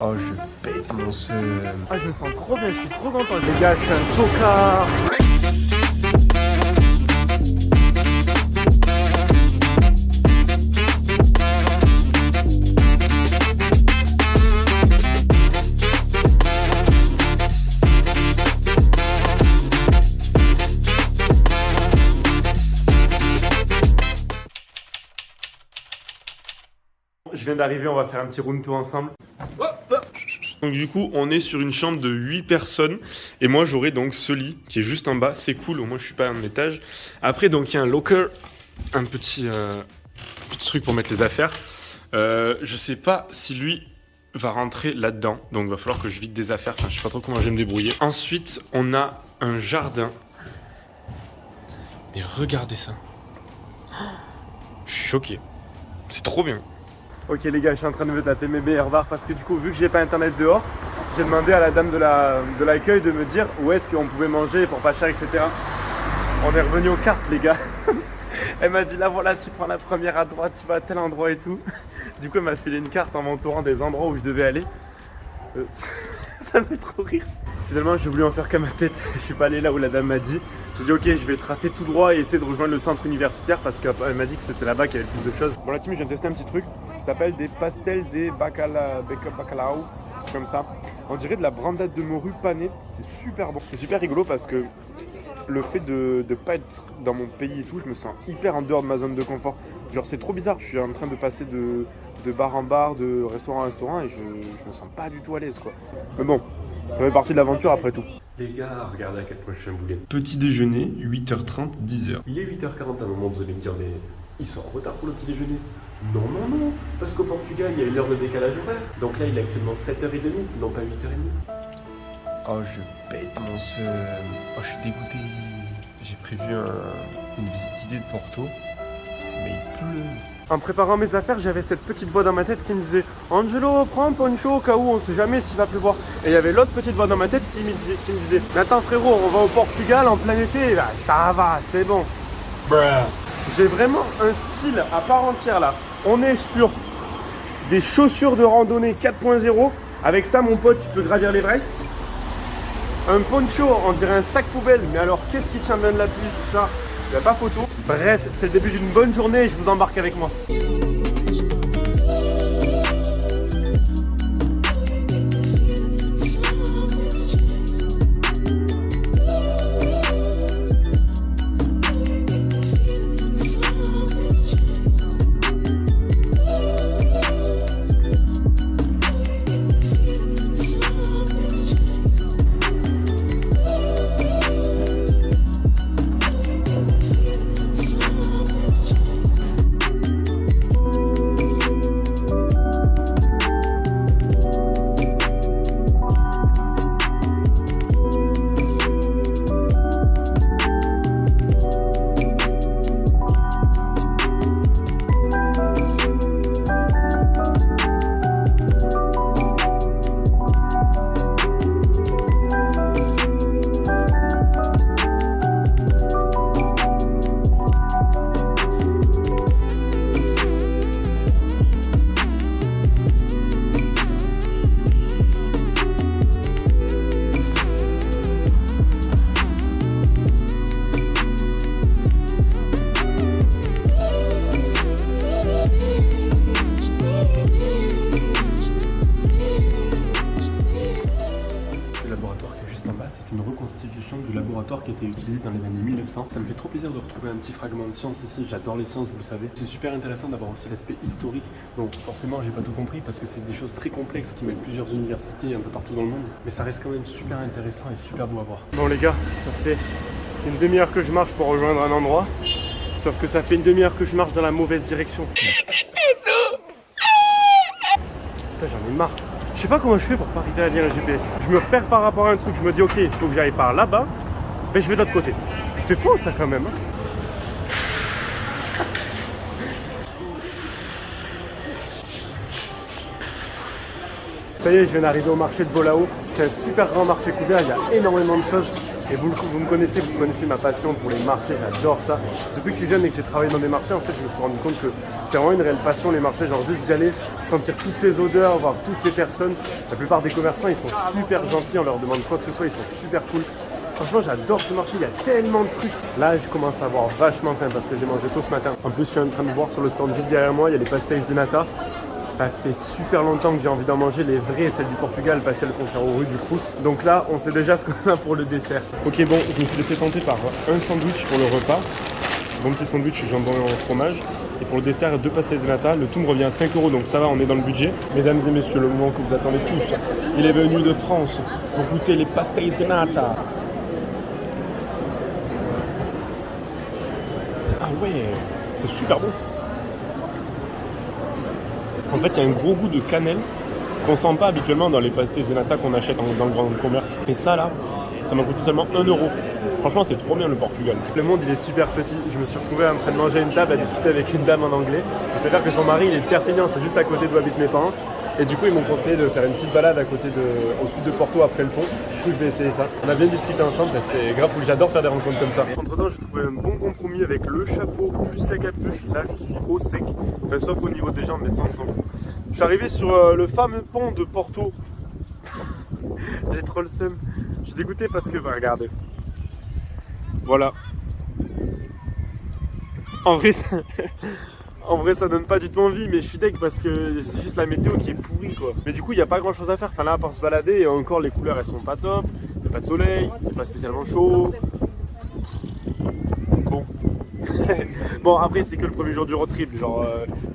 Oh, je pète mon seum. Ah, je me sens trop bien, je suis trop content. Les gars, je suis un tocard. Je viens d'arriver, on va faire un petit room tour ensemble. Donc du coup, on est sur une chambre de 8 personnes. Et moi, j'aurai donc ce lit qui est juste en bas. C'est cool, au moins je suis pas à un étage. Après, donc il y a un locker, un petit truc pour mettre les affaires. Je sais pas si lui va rentrer là-dedans. Donc il va falloir que je vide des affaires. Enfin, je sais pas trop comment je vais me débrouiller. Ensuite, on a un jardin. Et regardez ça. Je suis choqué. C'est trop bien. Ok les gars, je suis en train de me taper mes meilleurs bars parce que du coup, vu que j'ai pas internet dehors, j'ai demandé à la dame de l'accueil de me dire où est-ce qu'on pouvait manger pour pas cher, etc. On est revenu aux cartes les gars. Elle m'a dit là voilà, tu prends la première à droite, tu vas à tel endroit et tout. Du coup, elle m'a filé une carte en m'entourant des endroits où je devais aller. Ça me fait trop rire. Finalement, j'ai voulu en faire qu'à ma tête. Je suis pas allé là où la dame m'a dit. J'ai dit ok, je vais tracer tout droit et essayer de rejoindre le centre universitaire parce qu'elle m'a dit que c'était là-bas qu'il y avait le plus de choses. Bon, la team, je viens de tester un petit truc. Ça s'appelle des pastels des bacalao, comme ça. On dirait de la brandade de morue panée. C'est super bon. C'est super rigolo parce que le fait de ne pas être dans mon pays et tout, je me sens hyper en dehors de ma zone de confort. Genre, c'est trop bizarre. Je suis en train de passer de bar en bar, de restaurant en restaurant et je me sens pas du tout à l'aise quoi. Mais bon, ça fait partie de l'aventure après tout. Les gars, regardez à quel point je suis un boulet. Petit déjeuner, 8h30, 10h. Il est 8h40 à un moment, vous allez me dire, mais ils sont en retard pour le petit déjeuner. Non, non, non, parce qu'au Portugal, il y a une heure de décalage horaire. Donc là, il est actuellement 7h30, non pas 8h30. Oh, je pète mon seum. Oh, je suis dégoûté. J'ai prévu une visite guidée de Porto, mais il pleut. En préparant mes affaires, j'avais cette petite voix dans ma tête qui me disait « Angelo, prends un poncho au cas où, on sait jamais s'il va pleuvoir. » Et il y avait l'autre petite voix dans ma tête qui me disait « Mais attends frérot, on va au Portugal en plein été, là, ça va, c'est bon. » J'ai vraiment un style à part entière là. On est sur des chaussures de randonnée 4.0. Avec ça, mon pote, tu peux gravir l'Everest. Un poncho, on dirait un sac poubelle. Mais alors, qu'est-ce qui tient bien de la pluie, tout ça? Il n'y a pas photo. Bref, c'est le début d'une bonne journée et je vous embarque avec moi. C'est une reconstitution du laboratoire qui a été utilisé dans les années 1900. Ça me fait trop plaisir de retrouver un petit fragment de science ici. J'adore les sciences, vous le savez. C'est super intéressant d'avoir aussi l'aspect historique. Donc forcément, j'ai pas tout compris parce que c'est des choses très complexes qui mettent plusieurs universités un peu partout dans le monde. Mais ça reste quand même super intéressant et super beau à voir. Bon les gars, ça fait une demi-heure que je marche pour rejoindre un endroit. Sauf que ça fait une demi-heure que je marche dans la mauvaise direction. Putain, j'en ai marre. Je sais pas comment je fais pour pas arriver à lire le GPS. Je me repère par rapport à un truc, je me dis ok, il faut que j'aille par là-bas, mais je vais de l'autre côté. C'est faux ça quand même. Ça y est, je viens d'arriver au marché de Bolao. C'est un super grand marché couvert, il y a énormément de choses. Et vous me connaissez, vous connaissez ma passion pour les marchés, j'adore ça. Depuis que je suis jeune et que j'ai travaillé dans des marchés, en fait, je me suis rendu compte que c'est vraiment une réelle passion les marchés. Genre juste d'y aller, sentir toutes ces odeurs, voir toutes ces personnes. La plupart des commerçants, ils sont super gentils, on leur demande quoi que ce soit, ils sont super cool. Franchement, j'adore ce marché, il y a tellement de trucs. Là, je commence à avoir vachement faim parce que j'ai mangé tôt ce matin. En plus, je suis en train de voir sur le stand juste derrière moi, il y a les pastéis de nata. Ça fait super longtemps que j'ai envie d'en manger, les vraies, celles du Portugal, pas celles qu'on sert aux rues du Crous. Donc là, on sait déjà ce qu'on a pour le dessert. Ok, bon, je me suis laissé tenter par un sandwich pour le repas. Bon petit sandwich jambon et fromage. Et pour le dessert, 2 pastéis de nata. Le tout me revient à 5 €, donc ça va, on est dans le budget. Mesdames et messieurs, le moment que vous attendez tous, il est venu de France pour goûter les pastéis de nata. Ah ouais, c'est super bon. En fait, il y a un gros goût de cannelle qu'on sent pas habituellement dans les pastéis de nata qu'on achète dans le grand commerce. Et ça là, ça m'a coûté seulement 1 €. Franchement, c'est trop bien le Portugal. Le monde, il est super petit. Je me suis retrouvé en train de manger à une table, à discuter avec une dame en anglais. Il s'avère que son mari, il est de Perpignan, c'est juste à côté d'où habitent mes parents. Et du coup, ils m'ont conseillé de faire une petite balade à côté au sud de Porto après le pont. Du coup, je vais essayer ça. On a bien discuté ensemble, c'était grave cool. J'adore faire des rencontres comme ça. Entre temps, j'ai trouvé un bon compromis avec le chapeau plus sa capuche. Là, je suis au sec. Enfin, sauf au niveau des jambes, mais ça, on s'en fout. Je suis arrivé sur le fameux pont de Porto. J'ai trop le seum. Je suis dégoûté parce que, bah, regardez. Voilà. En vrai, ça donne pas du tout envie, mais je suis deg parce que c'est juste la météo qui est pourrie, quoi. Mais du coup, il n'y a pas grand chose à faire. Enfin, là, à part se balader, et encore, les couleurs, elles sont pas top. Il n'y a pas de soleil, c'est pas spécialement chaud. Bon. Bon, après, c'est que le premier jour du road trip. Genre,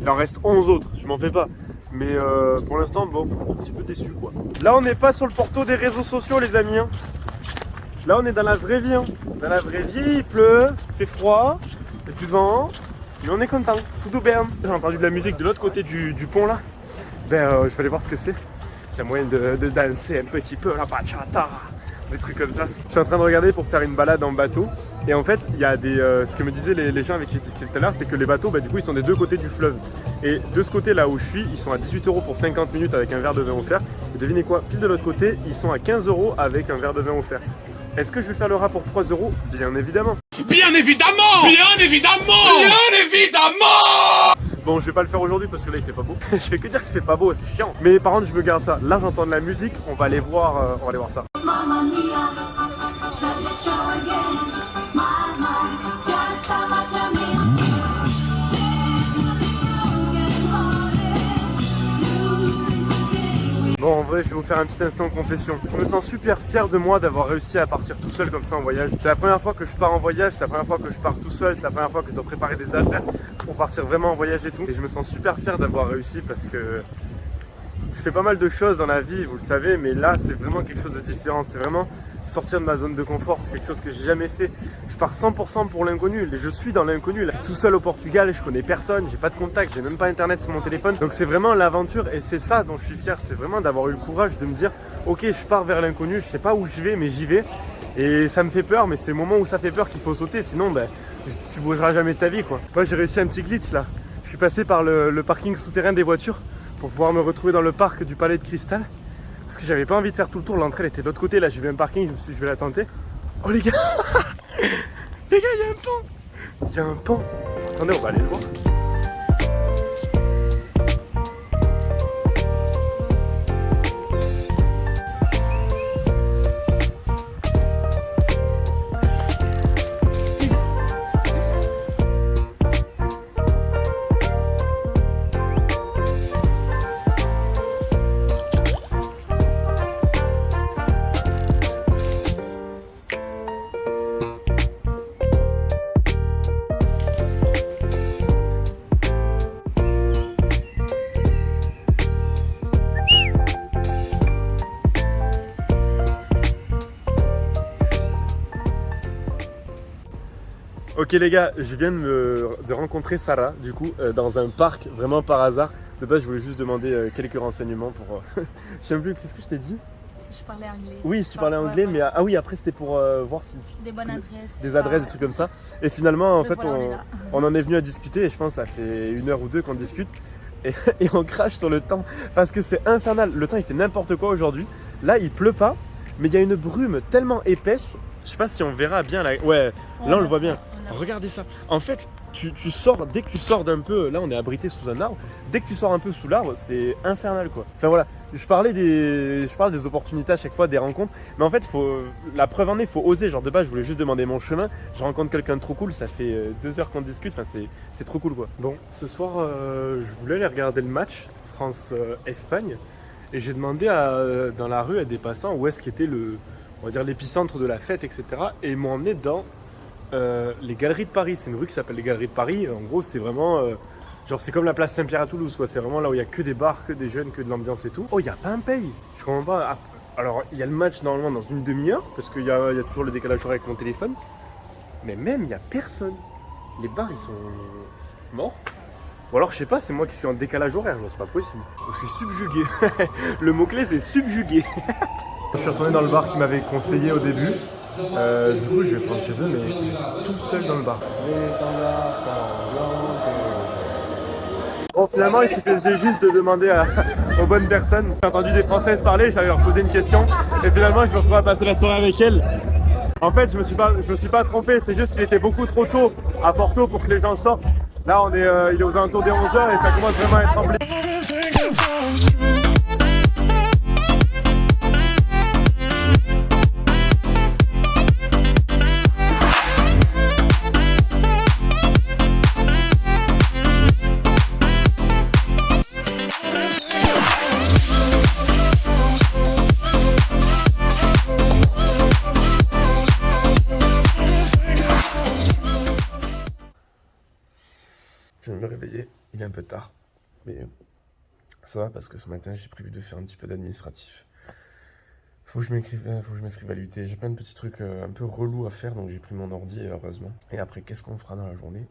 il en reste 11 autres, je m'en fais pas. Mais pour l'instant, bon, un petit peu déçu, quoi. Là, on n'est pas sur le Porto des réseaux sociaux, les amis. Hein. Là, on est dans la vraie vie. Hein. Dans la vraie vie, il pleut, il fait froid, il y a du vent. Mais on est content, tout au berne. J'ai entendu de la musique de l'autre côté du pont là. Je vais aller voir ce que c'est. C'est un moyen de danser un petit peu la bachata, des trucs comme ça. Je suis en train de regarder pour faire une balade en bateau. Et en fait, il y a des. Ce que me disaient les gens avec qui j'ai discuté tout à l'heure, c'est que les bateaux, du coup, ils sont des deux côtés du fleuve. Et de ce côté là où je suis, ils sont à 18 € pour 50 minutes avec un verre de vin offert. Et devinez quoi, pile de l'autre côté, ils sont à 15 € avec un verre de vin offert. Est-ce que je vais faire le rat pour 3 €? Bien évidemment. Bien évidemment! Bien évidemment! Bien évidemment! Bon, je vais pas le faire aujourd'hui parce que là il fait pas beau. Je fais que dire qu'il fait pas beau, c'est chiant. Mais par contre, je me garde ça. Là, j'entends de la musique, on va aller voir ça. Mamma mia, does it show again? My, just how much I miss you. Bon, en vrai, je vais vous faire un petit instant confession. Je me sens super fier de moi d'avoir réussi à partir tout seul comme ça en voyage. C'est la première fois que je pars en voyage, c'est la première fois que je pars tout seul, c'est la première fois que je dois préparer des affaires pour partir vraiment en voyage et tout. Et je me sens super fier d'avoir réussi parce que je fais pas mal de choses dans la vie, vous le savez, mais là, c'est vraiment quelque chose de différent. C'est vraiment sortir de ma zone de confort, c'est quelque chose que j'ai jamais fait. Je pars 100% pour l'inconnu, je suis dans l'inconnu. Là, je suis tout seul au Portugal, je connais personne, j'ai pas de contact, j'ai même pas internet sur mon téléphone. Donc c'est vraiment l'aventure et c'est ça dont je suis fier, c'est vraiment d'avoir eu le courage de me dire ok, je pars vers l'inconnu, je sais pas où je vais, mais j'y vais. Et ça me fait peur, mais c'est le moment où ça fait peur qu'il faut sauter, sinon tu bougeras jamais de ta vie, quoi. Moi j'ai réussi un petit glitch là, je suis passé par le parking souterrain des voitures pour pouvoir me retrouver dans le parc du Palais de Cristal. Parce que j'avais pas envie de faire tout le tour, l'entrée elle était de l'autre côté, là j'ai vu un parking, je me suis dit je vais la tenter. Oh les gars, les gars, il y a un pont. Il y a un pont. Attendez, on va aller le voir. Ok les gars, je viens de rencontrer Sarah du coup dans un parc vraiment par hasard. De base je voulais juste demander quelques renseignements pour... je sais plus, qu'est-ce que je t'ai dit? Si je parlais anglais. Oui, si tu parlais anglais, mais ah oui, après c'était pour voir si... Des bonnes adresses. Des adresses, des trucs comme ça. Et finalement, en fait, voilà, on en est venu à discuter et je pense que ça fait 1 heure ou 2 qu'on discute. Et on crache sur le temps parce que c'est infernal. Le temps il fait n'importe quoi aujourd'hui. Là il pleut pas, mais il y a une brume tellement épaisse. Je sais pas si on verra bien là. Ouais, là on le voit bien. Regardez ça. En fait, tu sors, dès que tu sors d'un peu, là on est abrité sous un arbre, dès que tu sors un peu sous l'arbre, c'est infernal quoi. Enfin voilà, je parle des opportunités à chaque fois, des rencontres, mais en fait, la preuve en est, il faut oser. Genre de base, je voulais juste demander mon chemin, je rencontre quelqu'un de trop cool, ça fait 2 heures qu'on discute, enfin c'est trop cool quoi. Bon, ce soir, je voulais aller regarder le match France-Espagne, et j'ai demandé dans la rue à des passants où est-ce qu'était on va dire l'épicentre de la fête, etc. Et ils m'ont emmené dans les Galeries de Paris. C'est une rue qui s'appelle les Galeries de Paris. En gros, c'est vraiment genre c'est comme la place Saint-Pierre à Toulouse quoi. C'est vraiment là où il y a que des bars, que des jeunes, que de l'ambiance et tout. Oh, il y a pas un paye. Je comprends pas. Ah, alors il y a le match normalement dans une demi-heure parce qu'il y a toujours le décalage horaire avec mon téléphone. Mais même il y a personne. Les bars ils sont morts. Ou alors je sais pas, c'est moi qui suis en décalage horaire. Non, c'est pas possible. Je suis subjugué. Le mot clé c'est subjugué. Je suis retourné dans le bar qui m'avait conseillé au début. Du coup, je vais prendre chez eux, mais tout seul dans le bar. Bon, finalement, il suffisait juste de demander aux bonnes personnes. J'ai entendu des Françaises parler, j'allais leur poser une question. Et finalement, je me retrouve à passer la soirée avec elles. En fait, je me suis pas trompé, c'est juste qu'il était beaucoup trop tôt à Porto pour que les gens sortent. Là, il est aux alentours des 11h et ça commence vraiment à être rempli. Je viens de me réveiller, il est un peu tard, mais ça va parce que ce matin j'ai prévu de faire un petit peu d'administratif. Faut que je m'inscrive à l'UT, j'ai plein de petits trucs un peu relous à faire, donc j'ai pris mon ordi heureusement. Et après, qu'est-ce qu'on fera dans la journée ?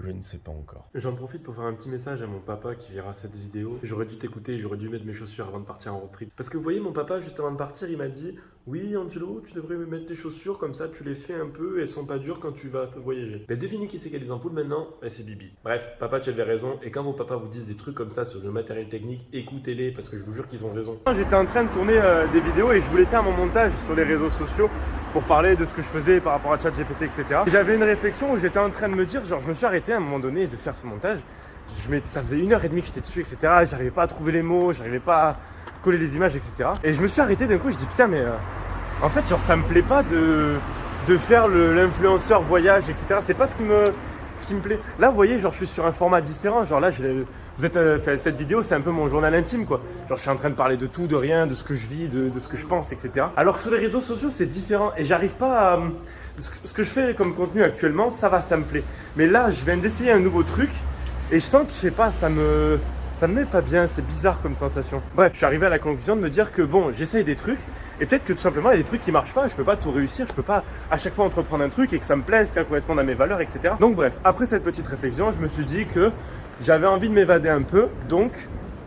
Je ne sais pas encore. J'en profite pour faire un petit message à mon papa qui verra cette vidéo. J'aurais dû t'écouter, j'aurais dû mettre mes chaussures avant de partir en road trip. Parce que vous voyez, mon papa, juste avant de partir, il m'a dit « Oui, Angelo, tu devrais me mettre tes chaussures, comme ça tu les fais un peu, elles sont pas dures quand tu vas te voyager. » Mais devinez qui c'est qui a des ampoules maintenant ? C'est Bibi. Bref, papa, tu avais raison, et quand vos papas vous disent des trucs comme ça sur le matériel technique, écoutez-les, parce que je vous jure qu'ils ont raison. J'étais en train de tourner des vidéos et je voulais faire mon montage sur les réseaux sociaux pour parler de ce que je faisais par rapport à ChatGPT, etc. J'avais une réflexion où j'étais en train de me dire, genre je me suis arrêté à un moment donné de faire ce montage. Ça faisait 1h30 que j'étais dessus, etc. J'arrivais pas à trouver les mots, j'arrivais pas à coller les images, etc. Et je me suis arrêté d'un coup, je dis putain mais en fait genre ça me plaît pas de faire l'influenceur voyage, etc. C'est pas ce qui me plaît. Là vous voyez, genre je suis sur un format différent, genre là cette vidéo c'est un peu mon journal intime quoi. Genre je suis en train de parler de tout, de rien, de ce que je vis, de ce que je pense, etc. Alors que sur les réseaux sociaux c'est différent et j'arrive pas à... Ce que je fais comme contenu actuellement, ça me plaît. Mais là je viens d'essayer un nouveau truc et je sens que je sais pas, ça me met pas bien, c'est bizarre comme sensation. Bref, je suis arrivé à la conclusion de me dire que bon, j'essaye des trucs et peut-être que tout simplement il y a des trucs qui marchent pas, je peux pas tout réussir, je peux pas à chaque fois entreprendre un truc et que ça me plaise, que ça corresponde à mes valeurs, etc. Donc bref, après cette petite réflexion, je me suis dit que j'avais envie de m'évader un peu, donc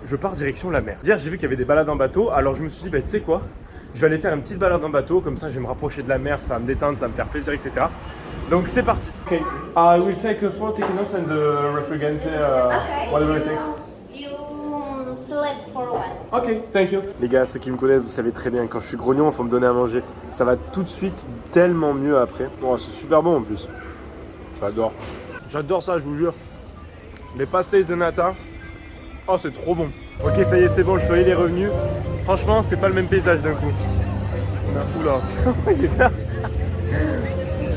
je pars direction la mer. Hier j'ai vu qu'il y avait des balades en bateau, alors je me suis dit bah tu sais quoi, je vais aller faire une petite balade en bateau, comme ça je vais me rapprocher de la mer, ça va me détendre, ça va me faire plaisir, etc. Donc c'est parti. Okay, I will take 4 tequilas and the refrigante, whatever it takes. You select for one. Ok, thank you. Les gars, ceux qui me connaissent, vous savez très bien, quand je suis grognon, il faut me donner à manger. Ça va tout de suite tellement mieux après. Oh, c'est super bon en plus. J'adore. J'adore ça, je vous jure. Les pastéis de nata. Oh, c'est trop bon. Ok, ça y est, c'est bon, le soleil est revenu. Franchement, c'est pas le même paysage d'un coup. Oula, il est bien.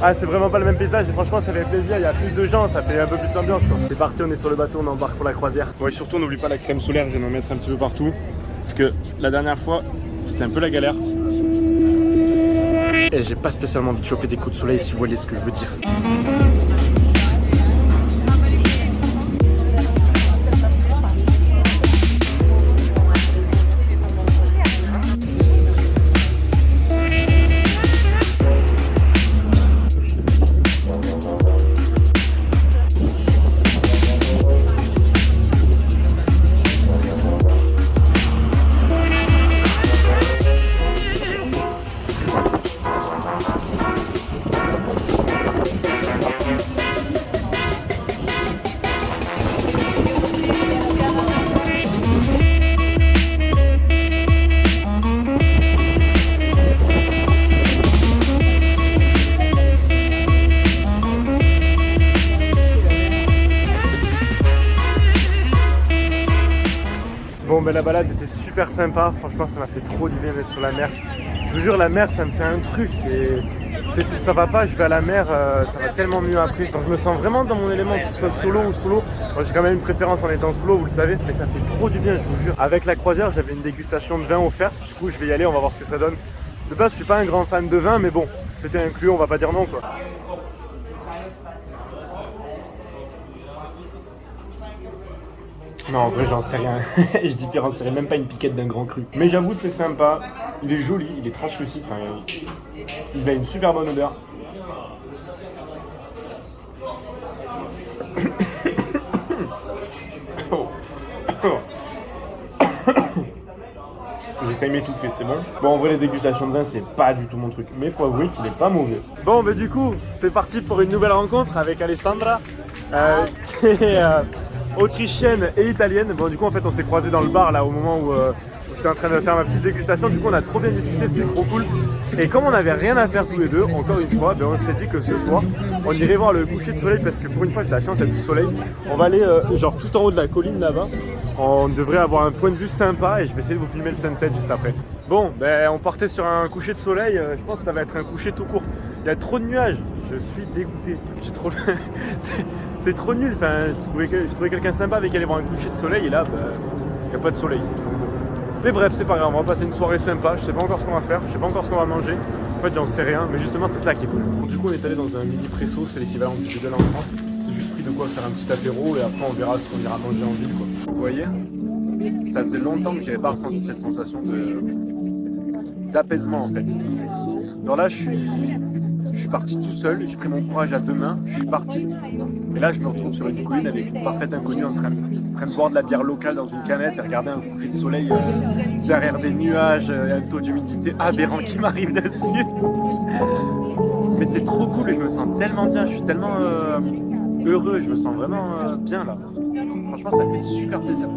Ah, c'est vraiment pas le même paysage et franchement ça fait plaisir, il y a plus de gens, ça fait un peu plus d'ambiance quoi. C'est parti, on est sur le bateau, on embarque pour la croisière. Ouais, surtout n'oublie pas la crème solaire, je vais en mettre un petit peu partout. Parce que la dernière fois, c'était un peu la galère. Et j'ai pas spécialement envie de choper des coups de soleil si vous voyez ce que je veux dire. ben, la balade était super sympa, franchement ça m'a fait trop du bien d'être sur la mer. Je vous jure, la mer ça me fait un truc, c'est fou, ça va pas, je vais à la mer, ça va tellement mieux après. Quand je me sens vraiment dans mon élément, que ce soit solo ou solo, moi j'ai quand même une préférence en étant solo, vous le savez, mais ça fait trop du bien, je vous jure. Avec la croisière, j'avais une dégustation de vin offerte, du coup je vais y aller, on va voir ce que ça donne. De base, je suis pas un grand fan de vin, mais bon, c'était inclus, on va pas dire non quoi. Non, en vrai, j'en sais rien. Je différencierais même pas une piquette d'un grand cru. Mais j'avoue, c'est sympa. Il est joli, il est translucide. Enfin, il a une super bonne odeur. J'ai failli m'étouffer, c'est bon. Bon, en vrai, les dégustations de vin, c'est pas du tout mon truc. Mais faut avouer qu'il est pas mauvais. Bon, bah du coup, c'est parti pour une nouvelle rencontre avec Alessandra. Qui est autrichienne et italienne. Bon, du coup, en fait, on s'est croisés dans le bar là au moment où j'étais en train de faire ma petite dégustation. Du coup, on a trop bien discuté, c'était trop cool. Et comme on n'avait rien à faire tous les deux, encore une fois, ben, on s'est dit que ce soir, on irait voir le coucher de soleil parce que pour une fois, j'ai la chance d'être du soleil. On va aller genre tout en haut de la colline là-bas. On devrait avoir un point de vue sympa et je vais essayer de vous filmer le sunset juste après. Bon, ben, on partait sur un coucher de soleil. Je pense que ça va être un coucher tout court. Il y a trop de nuages. Je suis dégoûté. J'ai trop... c'est trop nul. Enfin, je trouvais quelqu'un sympa avec qui aller voir un coucher de soleil et là, il n'y a pas de soleil. Mais bref, c'est pas grave, on va passer une soirée sympa. Je sais pas encore ce qu'on va faire, je sais pas encore ce qu'on va manger. En fait, j'en sais rien, mais justement, c'est ça qui est cool. Donc, du coup, on est allé dans un mini presso, c'est l'équivalent du Lidl en France. C'est juste pris de quoi faire un petit apéro et après, on verra ce qu'on ira manger en ville, quoi. Vous voyez, ça faisait longtemps que j'avais pas ressenti cette sensation d'apaisement en fait. Alors là, je suis parti tout seul, j'ai pris mon courage à deux mains, je suis parti. Et là, je me retrouve sur une colline avec une parfaite inconnue en train de boire de la bière locale dans une canette et regarder un coucher de soleil derrière des nuages et un taux d'humidité aberrant qui m'arrive dessus. Mais c'est trop cool et je me sens tellement bien, je suis tellement heureux, je me sens vraiment bien là. Franchement, ça fait super plaisir.